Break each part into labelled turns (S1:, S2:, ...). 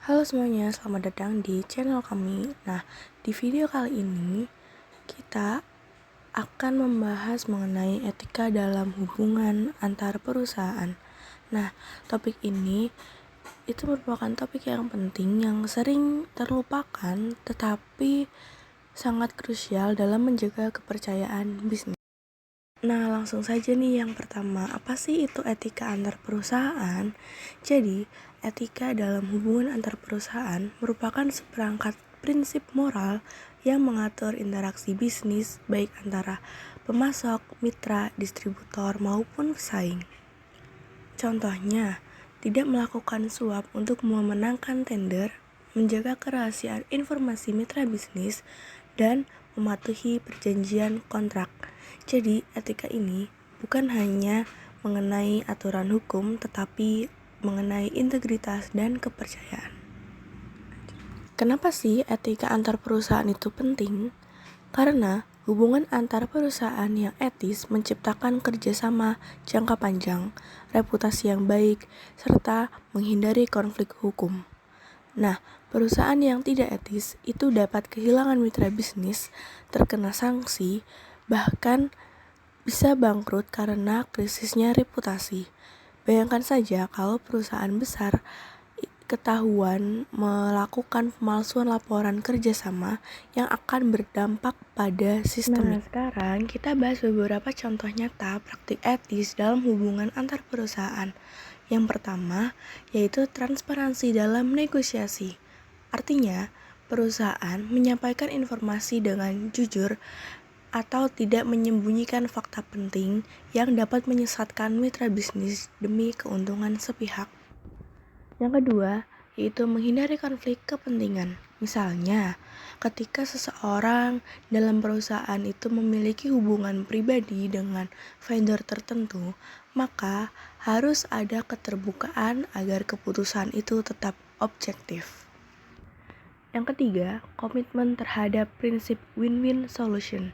S1: Halo semuanya, selamat datang di channel kami. Nah, di video kali ini kita akan membahas mengenai etika dalam hubungan antar perusahaan. Nah, topik ini itu merupakan topik yang penting yang sering terlupakan tetapi sangat krusial dalam menjaga kepercayaan bisnis. Nah, langsung saja nih yang pertama, apa sih itu etika antar perusahaan? Jadi, etika dalam hubungan antar perusahaan merupakan seperangkat prinsip moral yang mengatur interaksi bisnis baik antara pemasok, mitra, distributor, maupun pesaing. Contohnya, tidak melakukan suap untuk memenangkan tender, menjaga kerahasiaan informasi mitra bisnis, dan mematuhi perjanjian kontrak. Jadi, etika ini bukan hanya mengenai aturan hukum, tetapi mengenai integritas dan kepercayaan. Kenapa sih etika antar perusahaan itu penting? Karena hubungan antar perusahaan yang etis menciptakan kerjasama jangka panjang, reputasi yang baik, serta menghindari konflik hukum. Nah, perusahaan yang tidak etis itu dapat kehilangan mitra bisnis, terkena sanksi, bahkan bisa bangkrut karena krisisnya reputasi. Bayangkan saja kalau perusahaan besar ketahuan melakukan pemalsuan laporan kerjasama yang akan berdampak pada sistemik. Nah, sekarang kita bahas beberapa contoh nyata praktik etis dalam hubungan antar perusahaan. Yang pertama, yaitu transparansi dalam negosiasi. Artinya, perusahaan menyampaikan informasi dengan jujur atau tidak menyembunyikan fakta penting yang dapat menyesatkan mitra bisnis demi keuntungan sepihak. Yang kedua, yaitu menghindari konflik kepentingan. Misalnya, ketika seseorang dalam perusahaan itu memiliki hubungan pribadi dengan vendor tertentu, maka harus ada keterbukaan agar keputusan itu tetap objektif. Yang ketiga, komitmen terhadap prinsip win-win solution.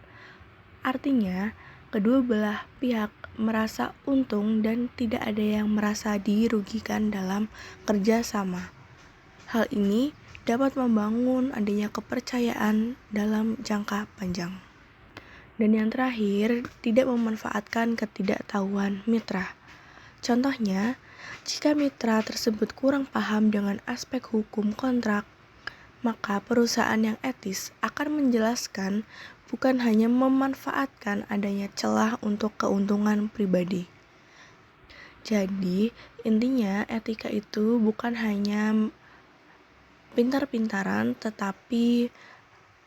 S1: Artinya, kedua belah pihak merasa untung dan tidak ada yang merasa dirugikan dalam kerjasama. Hal ini dapat membangun adanya kepercayaan dalam jangka panjang. Dan yang terakhir, tidak memanfaatkan ketidaktahuan mitra. Contohnya, jika mitra tersebut kurang paham dengan aspek hukum kontrak, maka perusahaan yang etis akan menjelaskan, bukan hanya memanfaatkan adanya celah untuk keuntungan pribadi. Jadi, intinya etika itu bukan hanya pintar-pintaran, tetapi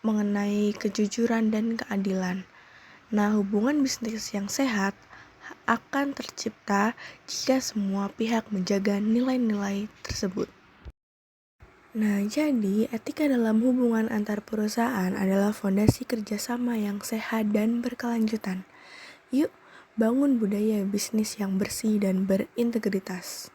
S1: mengenai kejujuran dan keadilan. Nah, hubungan bisnis yang sehat akan tercipta jika semua pihak menjaga nilai-nilai tersebut. Nah, jadi etika dalam hubungan antar perusahaan adalah fondasi kerjasama yang sehat dan berkelanjutan. Yuk, bangun budaya bisnis yang bersih dan berintegritas.